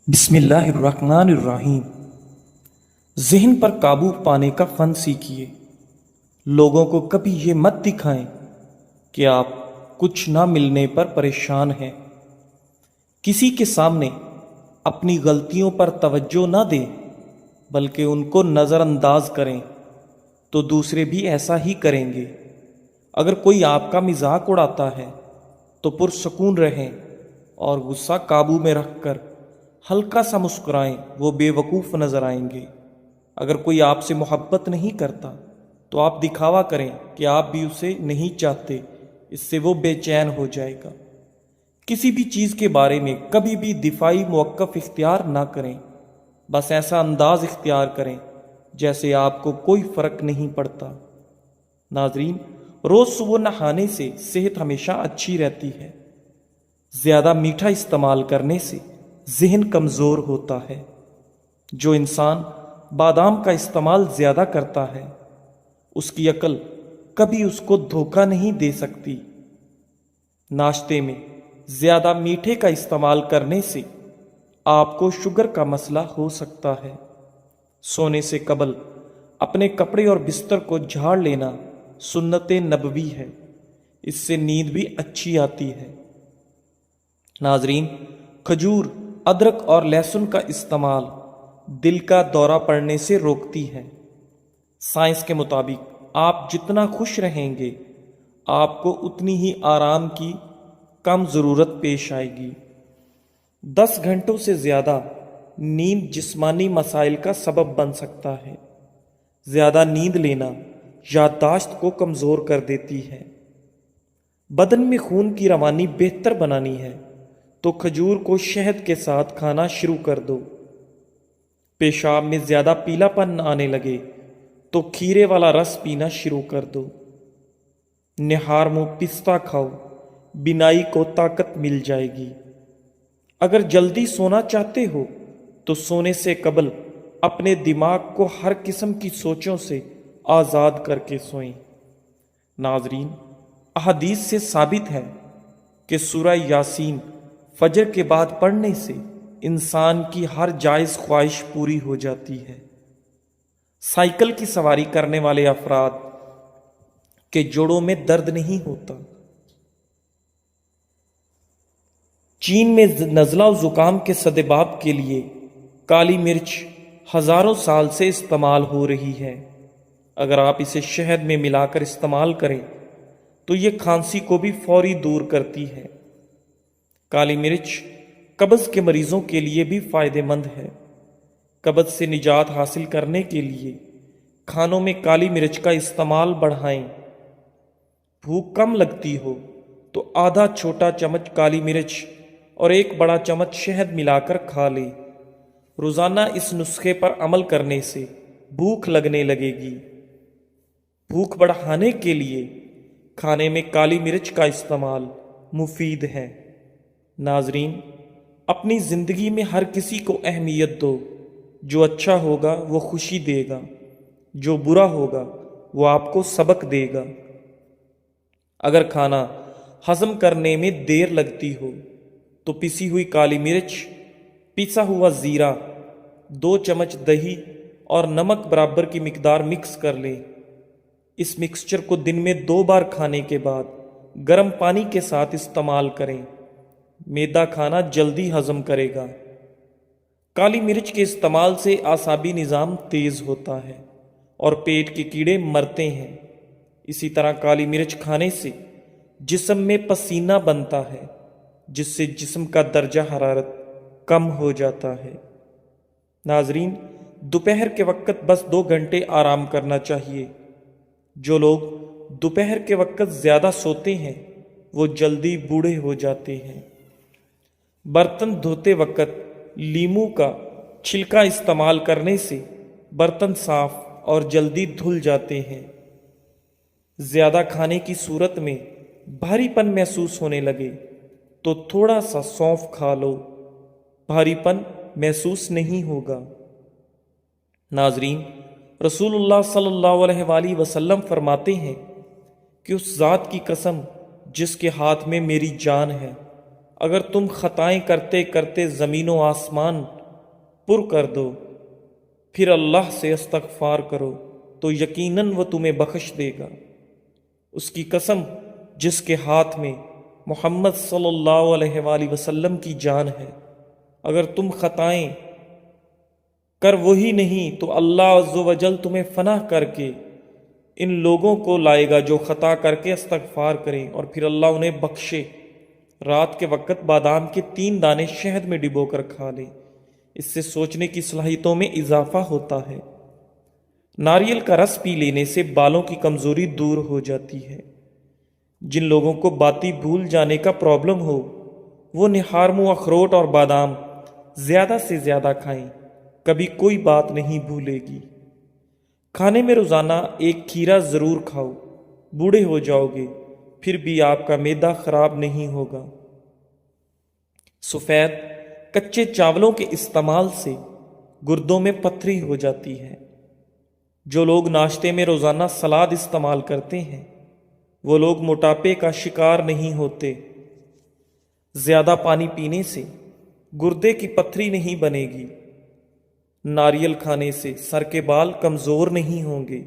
بسم اللہ الرحمن الرحیم۔ ذہن پر قابو پانے کا فن سیکھیے۔ لوگوں کو کبھی یہ مت دکھائیں کہ آپ کچھ نہ ملنے پر پریشان ہیں۔ کسی کے سامنے اپنی غلطیوں پر توجہ نہ دیں بلکہ ان کو نظر انداز کریں تو دوسرے بھی ایسا ہی کریں گے۔ اگر کوئی آپ کا مذاق اڑاتا ہے تو پرسکون رہیں اور غصہ قابو میں رکھ کر ہلکا سا مسکرائیں، وہ بے وقوف نظر آئیں گے۔ اگر کوئی آپ سے محبت نہیں کرتا تو آپ دکھاوا کریں کہ آپ بھی اسے نہیں چاہتے، اس سے وہ بے چین ہو جائے گا۔ کسی بھی چیز کے بارے میں کبھی بھی دفاعی موقف اختیار نہ کریں، بس ایسا انداز اختیار کریں جیسے آپ کو کوئی فرق نہیں پڑتا۔ ناظرین، روز صبح نہانے سے صحت ہمیشہ اچھی رہتی ہے۔ زیادہ میٹھا استعمال کرنے سے ذہن کمزور ہوتا ہے۔ جو انسان بادام کا استعمال زیادہ کرتا ہے اس کی عقل کبھی اس کو دھوکہ نہیں دے سکتی۔ ناشتے میں زیادہ میٹھے کا استعمال کرنے سے آپ کو شوگر کا مسئلہ ہو سکتا ہے۔ سونے سے قبل اپنے کپڑے اور بستر کو جھاڑ لینا سنت نبوی ہے، اس سے نیند بھی اچھی آتی ہے۔ ناظرین، کھجور، ادرک اور لہسن کا استعمال دل کا دورہ پڑنے سے روکتی ہے۔ سائنس کے مطابق آپ جتنا خوش رہیں گے آپ کو اتنی ہی آرام کی کم ضرورت پیش آئے گی۔ 10 گھنٹوں سے زیادہ نیند جسمانی مسائل کا سبب بن سکتا ہے۔ زیادہ نیند لینا یادداشت کو کمزور کر دیتی ہے۔ بدن میں خون کی روانی بہتر بنانی ہے تو کھجور کو شہد کے ساتھ کھانا شروع کر دو۔ پیشاب میں زیادہ پیلا پن آنے لگے تو کھیرے والا رس پینا شروع کر دو۔ نہار منہ پستہ کھاؤ، بینائی کو طاقت مل جائے گی۔ اگر جلدی سونا چاہتے ہو تو سونے سے قبل اپنے دماغ کو ہر قسم کی سوچوں سے آزاد کر کے سوئیں۔ ناظرین، احادیث سے ثابت ہے کہ سورہ یاسین فجر کے بعد پڑھنے سے انسان کی ہر جائز خواہش پوری ہو جاتی ہے۔ سائیکل کی سواری کرنے والے افراد کے جوڑوں میں درد نہیں ہوتا۔ چین میں نزلہ و زکام کے سدباب کے لیے کالی مرچ ہزاروں سال سے استعمال ہو رہی ہے۔ اگر آپ اسے شہد میں ملا کر استعمال کریں تو یہ کھانسی کو بھی فوری دور کرتی ہے۔ کالی مرچ قبض کے مریضوں کے لیے بھی فائدہ مند ہے۔ قبض سے نجات حاصل کرنے کے لیے کھانوں میں کالی مرچ کا استعمال بڑھائیں۔ بھوک کم لگتی ہو تو آدھا چھوٹا چمچ کالی مرچ اور 1 بڑا چمچ شہد ملا کر کھا لیں۔ روزانہ اس نسخے پر عمل کرنے سے بھوک لگنے لگے گی۔ بھوک بڑھانے کے لیے کھانے میں کالی مرچ کا استعمال مفید ہے۔ ناظرین، اپنی زندگی میں ہر کسی کو اہمیت دو۔ جو اچھا ہوگا وہ خوشی دے گا، جو برا ہوگا وہ آپ کو سبق دے گا۔ اگر کھانا ہضم کرنے میں دیر لگتی ہو تو پسی ہوئی کالی مرچ، پسا ہوا زیرہ، 2 چمچ دہی اور نمک برابر کی مقدار مکس کر لیں۔ اس مکسچر کو دن میں 2 بار کھانے کے بعد گرم پانی کے ساتھ استعمال کریں۔ میدا کھانا جلدی ہضم کرے گا۔ کالی مرچ کے استعمال سے اعصابی نظام تیز ہوتا ہے اور پیٹ کے کیڑے مرتے ہیں۔ اسی طرح کالی مرچ کھانے سے جسم میں پسینہ بنتا ہے جس سے جسم کا درجہ حرارت کم ہو جاتا ہے۔ ناظرین، دوپہر کے وقت بس 2 گھنٹے آرام کرنا چاہیے۔ جو لوگ دوپہر کے وقت زیادہ سوتے ہیں وہ جلدی بوڑھے ہو جاتے ہیں۔ برتن دھوتے وقت لیموں کا چھلکا استعمال کرنے سے برتن صاف اور جلدی دھل جاتے ہیں۔ زیادہ کھانے کی صورت میں بھاری پن محسوس ہونے لگے تو تھوڑا سا سونف کھا لو، بھاری پن محسوس نہیں ہوگا۔ ناظرین، رسول اللہ صلی اللہ علیہ وآلہ وسلم فرماتے ہیں کہ اس ذات کی قسم جس کے ہاتھ میں میری جان ہے، اگر تم خطائیں کرتے کرتے زمین و آسمان پر کر دو، پھر اللہ سے استغفار کرو تو یقیناً وہ تمہیں بخش دے گا۔ اس کی قسم جس کے ہاتھ میں محمد صلی اللہ علیہ وآلہ وسلم کی جان ہے، اگر تم خطائیں کر وہی نہیں تو اللہ عز و جل تمہیں فنا کر کے ان لوگوں کو لائے گا جو خطا کر کے استغفار کریں اور پھر اللہ انہیں بخشے۔ رات کے وقت بادام کے 3 دانے شہد میں ڈبو کر کھا لیں، اس سے سوچنے کی صلاحیتوں میں اضافہ ہوتا ہے۔ ناریل کا رس پی لینے سے بالوں کی کمزوری دور ہو جاتی ہے۔ جن لوگوں کو باتی بھول جانے کا پرابلم ہو وہ نہار منہ اخروٹ اور بادام زیادہ سے زیادہ کھائیں، کبھی کوئی بات نہیں بھولے گی۔ کھانے میں روزانہ 1 کھیرا ضرور کھاؤ، بوڑھے ہو جاؤ گے پھر بھی آپ کا معدہ خراب نہیں ہوگا۔ سفید کچے چاولوں کے استعمال سے گردوں میں پتھری ہو جاتی ہے۔ جو لوگ ناشتے میں روزانہ سلاد استعمال کرتے ہیں وہ لوگ موٹاپے کا شکار نہیں ہوتے۔ زیادہ پانی پینے سے گردے کی پتھری نہیں بنے گی۔ ناریل کھانے سے سر کے بال کمزور نہیں ہوں گے۔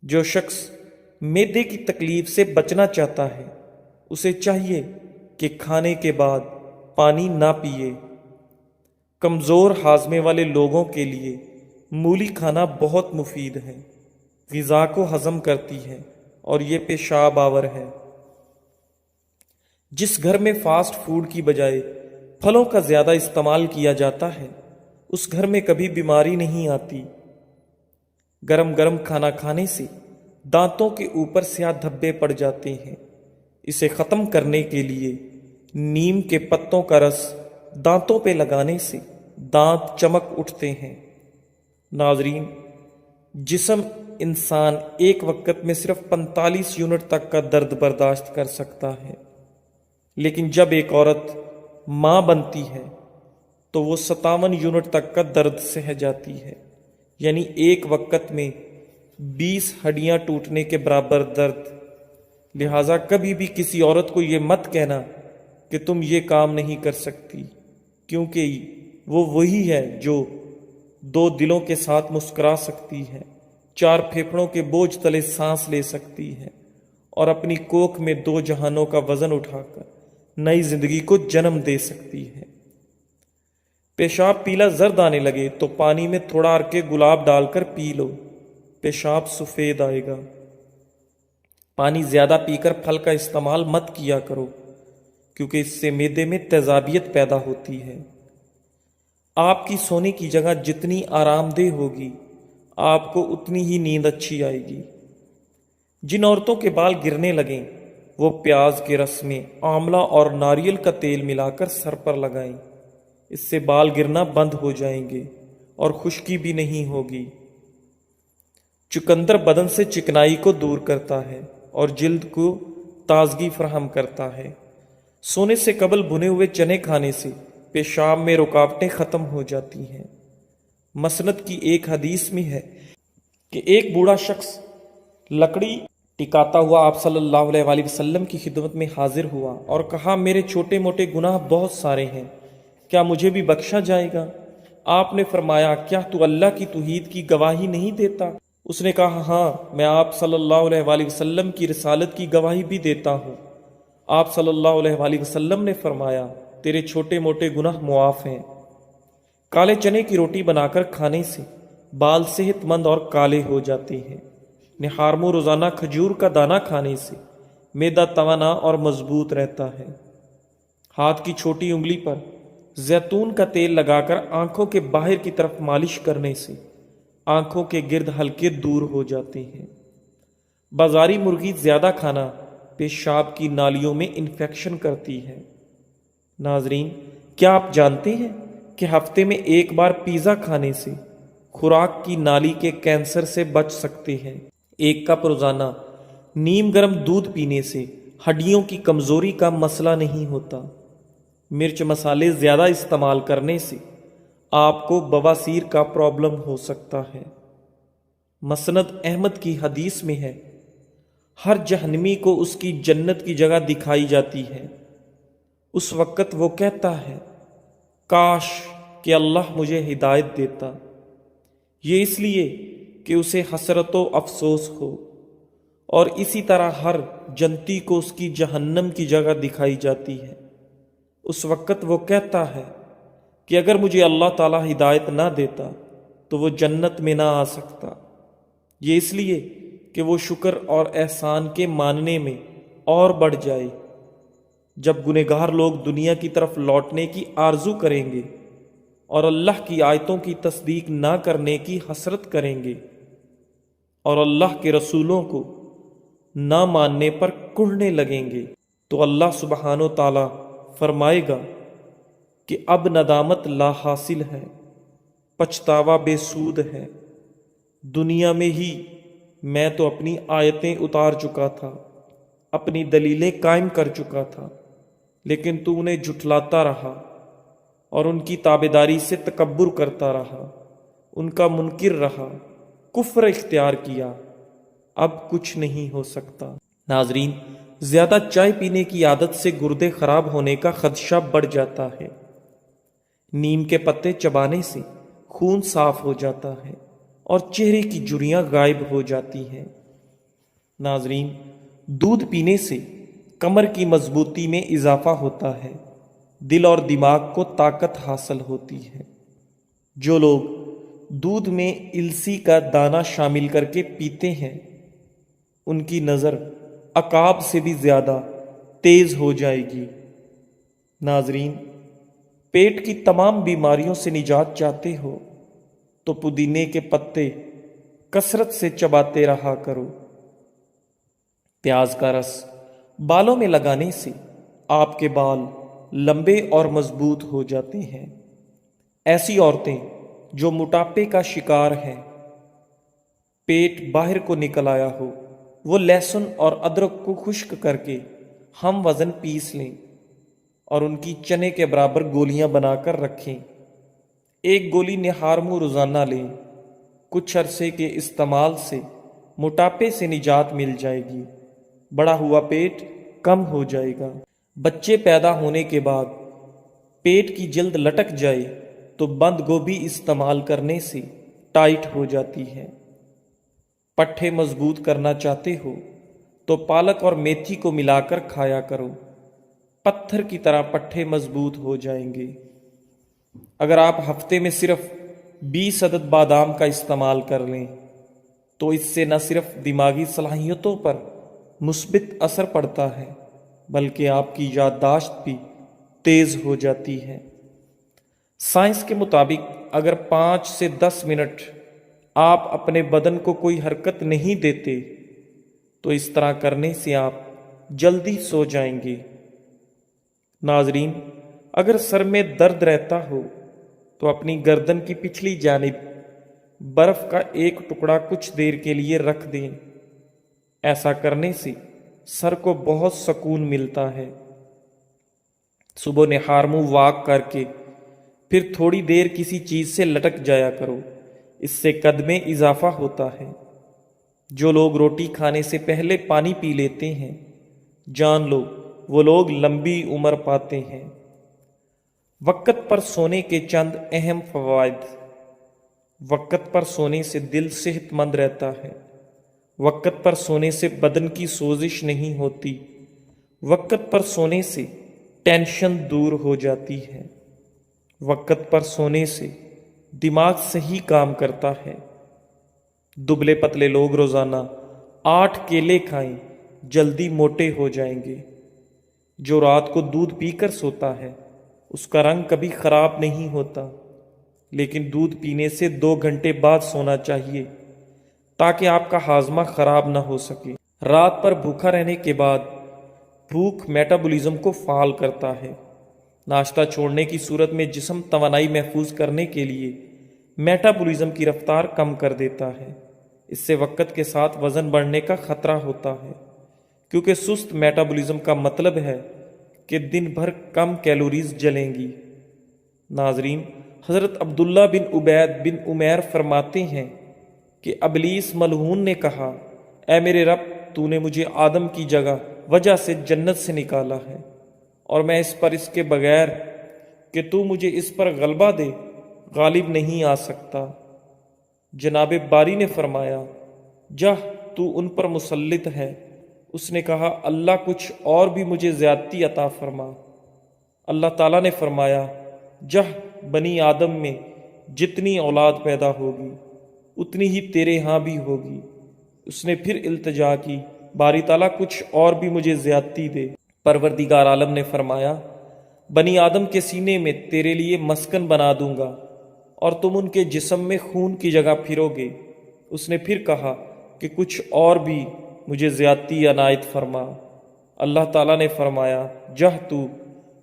جو شخص معدے کی تکلیف سے بچنا چاہتا ہے اسے چاہیے کہ کھانے کے بعد پانی نہ پیے۔ کمزور ہاضمے والے لوگوں کے لیے مولی کھانا بہت مفید ہے، غذا کو ہضم کرتی ہے اور یہ پیشاب آور ہے۔ جس گھر میں فاسٹ فوڈ کی بجائے پھلوں کا زیادہ استعمال کیا جاتا ہے اس گھر میں کبھی بیماری نہیں آتی۔ گرم گرم کھانا کھانے سے دانتوں کے اوپر سیاہ دھبے پڑ جاتے ہیں، اسے ختم کرنے کے لیے نیم کے پتوں کا رس دانتوں پہ لگانے سے دانت چمک اٹھتے ہیں۔ ناظرین، جسم انسان ایک وقت میں صرف 45 یونٹ تک کا درد برداشت کر سکتا ہے، لیکن جب ایک عورت ماں بنتی ہے تو وہ 57 یونٹ تک کا درد سہ جاتی ہے، یعنی ایک وقت میں 20 ہڈیاں ٹوٹنے کے برابر درد۔ لہٰذا کبھی بھی کسی عورت کو یہ مت کہنا کہ تم یہ کام نہیں کر سکتی، کیونکہ وہ وہی ہے جو 2 دلوں کے ساتھ مسکرا سکتی ہے، 4 پھیپھڑوں کے بوجھ تلے سانس لے سکتی ہے اور اپنی کوکھ میں 2 جہانوں کا وزن اٹھا کر نئی زندگی کو جنم دے سکتی ہے۔ پیشاب پیلا زرد آنے لگے تو پانی میں تھوڑا عرق گلاب ڈال کر پی لو، پیشاب سفید آئے گا۔ پانی زیادہ پی کر پھل کا استعمال مت کیا کرو، کیونکہ اس سے معدے میں تیزابیت پیدا ہوتی ہے۔ آپ کی سونے کی جگہ جتنی آرام دہ ہوگی آپ کو اتنی ہی نیند اچھی آئے گی۔ جن عورتوں کے بال گرنے لگیں وہ پیاز کے رس میں آملہ اور ناریل کا تیل ملا کر سر پر لگائیں، اس سے بال گرنا بند ہو جائیں گے اور خشکی بھی نہیں ہوگی۔ چقندر بدن سے چکنائی کو دور کرتا ہے اور جلد کو تازگی فراہم کرتا ہے۔ سونے سے قبل بھنے ہوئے چنے کھانے سے پیشاب میں رکاوٹیں ختم ہو جاتی ہیں۔ مسند کی ایک حدیث میں ہے کہ ایک بوڑھا شخص لکڑی ٹکاتا ہوا آپ صلی اللہ علیہ وآلہ وسلم کی خدمت میں حاضر ہوا اور کہا، میرے چھوٹے موٹے گناہ بہت سارے ہیں، کیا مجھے بھی بخشا جائے گا؟ آپ نے فرمایا، کیا تو اللہ کی توحید کی گواہی نہیں دیتا؟ اس نے کہا، ہاں، میں آپ صلی اللہ علیہ وآلہ وسلم کی رسالت کی گواہی بھی دیتا ہوں۔ آپ صلی اللہ علیہ وآلہ وسلم نے فرمایا، تیرے چھوٹے موٹے گناہ معاف ہیں۔ کالے چنے کی روٹی بنا کر کھانے سے بال صحت مند اور کالے ہو جاتے ہیں۔ نہارمو روزانہ کھجور کا دانہ کھانے سے معدہ توانا اور مضبوط رہتا ہے۔ ہاتھ کی چھوٹی انگلی پر زیتون کا تیل لگا کر آنکھوں کے باہر کی طرف مالش کرنے سے آنکھوں کے گرد ہلکے دور ہو جاتے ہیں۔ بازاری مرغی زیادہ کھانا پیشاب کی نالیوں میں انفیکشن کرتی ہے۔ ناظرین، کیا آپ جانتے ہیں کہ ہفتے میں 1 بار پیزا کھانے سے خوراک کی نالی کے کینسر سے بچ سکتے ہیں؟ 1 کپ روزانہ نیم گرم دودھ پینے سے ہڈیوں کی کمزوری کا مسئلہ نہیں ہوتا۔ مرچ مسالے زیادہ استعمال کرنے سے آپ کو بواسیر کا پرابلم ہو سکتا ہے۔ مسند احمد کی حدیث میں ہے، ہر جہنمی کو اس کی جنت کی جگہ دکھائی جاتی ہے۔ اس وقت وہ کہتا ہے کاش کہ اللہ مجھے ہدایت دیتا، یہ اس لیے کہ اسے حسرت و افسوس ہو، اور اسی طرح ہر جنتی کو اس کی جہنم کی جگہ دکھائی جاتی ہے۔ اس وقت وہ کہتا ہے کہ اگر مجھے اللہ تعالیٰ ہدایت نہ دیتا تو وہ جنت میں نہ آ سکتا، یہ اس لیے کہ وہ شکر اور احسان کے ماننے میں اور بڑھ جائے۔ جب گنہگار لوگ دنیا کی طرف لوٹنے کی آرزو کریں گے اور اللہ کی آیتوں کی تصدیق نہ کرنے کی حسرت کریں گے اور اللہ کے رسولوں کو نہ ماننے پر کڑھنے لگیں گے، تو اللہ سبحانہ و تعالیٰ فرمائے گا کہ اب ندامت لا حاصل ہے، پچھتاوا بے سود ہے۔ دنیا میں ہی میں تو اپنی آیتیں اتار چکا تھا، اپنی دلیلیں قائم کر چکا تھا، لیکن تو انہیں جھٹلاتا رہا اور ان کی تابعداری سے تکبر کرتا رہا، ان کا منکر رہا، کفر اختیار کیا، اب کچھ نہیں ہو سکتا۔ ناظرین، زیادہ چائے پینے کی عادت سے گردے خراب ہونے کا خدشہ بڑھ جاتا ہے۔ نیم کے پتے چبانے سے خون صاف ہو جاتا ہے اور چہرے کی جھریاں غائب ہو جاتی ہیں۔ ناظرین، دودھ پینے سے کمر کی مضبوطی میں اضافہ ہوتا ہے، دل اور دماغ کو طاقت حاصل ہوتی ہے۔ جو لوگ دودھ میں السی کا دانہ شامل کر کے پیتے ہیں ان کی نظر عقاب سے بھی زیادہ تیز ہو جائے گی۔ ناظرین، پیٹ کی تمام بیماریوں سے نجات چاہتے ہو تو پودینے کے پتے کثرت سے چباتے رہا کرو۔ پیاز کا رس بالوں میں لگانے سے آپ کے بال لمبے اور مضبوط ہو جاتے ہیں۔ ایسی عورتیں جو موٹاپے کا شکار ہیں، پیٹ باہر کو نکل آیا ہو، وہ لہسن اور ادرک کو خشک کر کے ہم وزن پیس لیں اور ان کی چنے کے برابر گولیاں بنا کر رکھیں۔ ایک گولی نہار منہ روزانہ لیں، کچھ عرصے کے استعمال سے موٹاپے سے نجات مل جائے گی، بڑا ہوا پیٹ کم ہو جائے گا۔ بچے پیدا ہونے کے بعد پیٹ کی جلد لٹک جائے تو بند گوبھی استعمال کرنے سے ٹائٹ ہو جاتی ہے۔ پٹھے مضبوط کرنا چاہتے ہو تو پالک اور میتھی کو ملا کر کھایا کرو، پتھر کی طرح پٹھے مضبوط ہو جائیں گے۔ اگر آپ ہفتے میں صرف 20 عدد بادام کا استعمال کر لیں تو اس سے نہ صرف دماغی صلاحیتوں پر مثبت اثر پڑتا ہے بلکہ آپ کی یادداشت بھی تیز ہو جاتی ہے۔ سائنس کے مطابق اگر 5 سے 10 منٹ آپ اپنے بدن کو کوئی حرکت نہیں دیتے تو اس طرح کرنے سے آپ جلدی سو جائیں گے۔ ناظرین، اگر سر میں درد رہتا ہو تو اپنی گردن کی پچھلی جانب برف کا ایک ٹکڑا کچھ دیر کے لیے رکھ دیں، ایسا کرنے سے سر کو بہت سکون ملتا ہے۔ صبح نہار منہ واک کر کے پھر تھوڑی دیر کسی چیز سے لٹک جایا کرو، اس سے قد میں اضافہ ہوتا ہے۔ جو لوگ روٹی کھانے سے پہلے پانی پی لیتے ہیں، جان لو وہ لوگ لمبی عمر پاتے ہیں۔ وقت پر سونے کے چند اہم فوائد۔ وقت پر سونے سے دل صحت مند رہتا ہے۔ وقت پر سونے سے بدن کی سوزش نہیں ہوتی۔ وقت پر سونے سے ٹینشن دور ہو جاتی ہے۔ وقت پر سونے سے دماغ صحیح کام کرتا ہے۔ دبلے پتلے لوگ روزانہ 8 کیلے کھائیں، جلدی موٹے ہو جائیں گے۔ جو رات کو دودھ پی کر سوتا ہے اس کا رنگ کبھی خراب نہیں ہوتا، لیکن دودھ پینے سے 2 گھنٹے بعد سونا چاہیے تاکہ آپ کا ہاضمہ خراب نہ ہو سکے۔ رات پر بھوکا رہنے کے بعد بھوک میٹابولزم کو فعال کرتا ہے۔ ناشتہ چھوڑنے کی صورت میں جسم توانائی محفوظ کرنے کے لیے میٹابولزم کی رفتار کم کر دیتا ہے۔ اس سے وقت کے ساتھ وزن بڑھنے کا خطرہ ہوتا ہے، کیونکہ سست میٹابولزم کا مطلب ہے کہ دن بھر کم کیلوریز جلیں گی۔ ناظرین، حضرت عبداللہ بن عبید بن عمیر فرماتے ہیں کہ ابلیس ملعون نے کہا، اے میرے رب، تو نے مجھے آدم کی وجہ سے جنت سے نکالا ہے اور میں اس پر اس کے بغیر کہ تو مجھے اس پر غلبہ دے غالب نہیں آ سکتا۔ جناب باری نے فرمایا، جا تو ان پر مسلط ہے۔ اس نے کہا، اللہ کچھ اور بھی مجھے زیادتی عطا فرما۔ اللہ تعالیٰ نے فرمایا، جا بنی آدم میں جتنی اولاد پیدا ہوگی اتنی ہی تیرے ہاں بھی ہوگی۔ اس نے پھر التجا کی، باری تعالیٰ کچھ اور بھی مجھے زیادتی دے۔ پروردگار عالم نے فرمایا، بنی آدم کے سینے میں تیرے لیے مسکن بنا دوں گا اور تم ان کے جسم میں خون کی جگہ پھرو گے۔ اس نے پھر کہا کہ کچھ اور بھی مجھے زیادتی عنایت فرما۔ اللہ تعالیٰ نے فرمایا، جا تو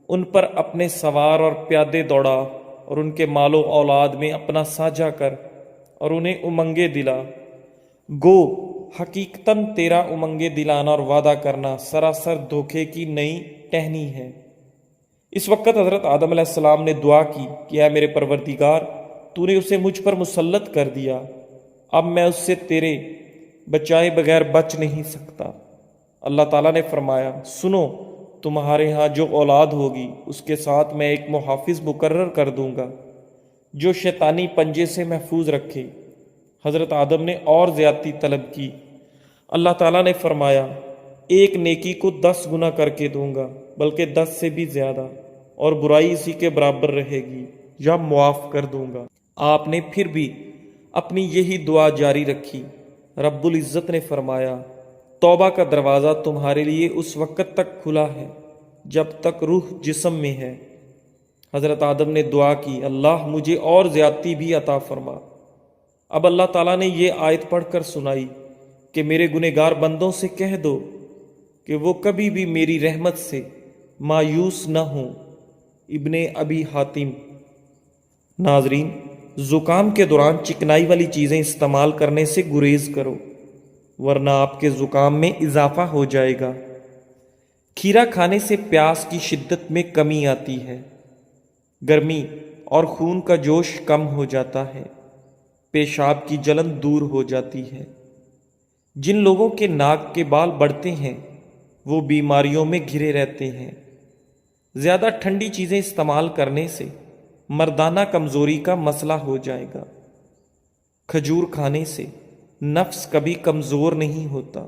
ان پر اپنے سوار اور پیادے دوڑا اور ان کے مال و اولاد میں اپنا ساجھا کر اور انہیں امنگیں دلا۔ گو حقیقتاً تیرا امنگیں دلانا اور وعدہ کرنا سراسر دھوکے کی نئی ٹہنی ہے۔ اس وقت حضرت آدم علیہ السلام نے دعا کی کہ اے میرے پروردگار، تو نے اسے مجھ پر مسلط کر دیا، اب میں اس سے تیرے بچائے بغیر بچ نہیں سکتا۔ اللہ تعالیٰ نے فرمایا، سنو، تمہارے ہاں جو اولاد ہوگی اس کے ساتھ میں ایک محافظ مقرر کر دوں گا جو شیطانی پنجے سے محفوظ رکھے۔ حضرت آدم نے اور زیادتی طلب کی۔ اللہ تعالیٰ نے فرمایا، ایک نیکی کو 10 گنا کر کے دوں گا، بلکہ 10 سے بھی زیادہ، اور برائی اسی کے برابر رہے گی یا معاف کر دوں گا۔ آپ نے پھر بھی اپنی یہی دعا جاری رکھی۔ رب العزت نے فرمایا، توبہ کا دروازہ تمہارے لیے اس وقت تک کھلا ہے جب تک روح جسم میں ہے۔ حضرت آدم نے دعا کی، اللہ مجھے اور زیادتی بھی عطا فرما۔ اب اللہ تعالیٰ نے یہ آیت پڑھ کر سنائی کہ میرے گنہگار بندوں سے کہہ دو کہ وہ کبھی بھی میری رحمت سے مایوس نہ ہوں۔ ابن ابی حاتم۔ ناظرین، زکام کے دوران چکنائی والی چیزیں استعمال کرنے سے گریز کرو، ورنہ آپ کے زکام میں اضافہ ہو جائے گا۔ کھیرا کھانے سے پیاس کی شدت میں کمی آتی ہے، گرمی اور خون کا جوش کم ہو جاتا ہے، پیشاب کی جلن دور ہو جاتی ہے۔ جن لوگوں کے ناک کے بال بڑھتے ہیں وہ بیماریوں میں گھرے رہتے ہیں۔ زیادہ ٹھنڈی چیزیں استعمال کرنے سے مردانہ کمزوری کا مسئلہ ہو جائے گا۔ کھجور کھانے سے نفس کبھی کمزور نہیں ہوتا۔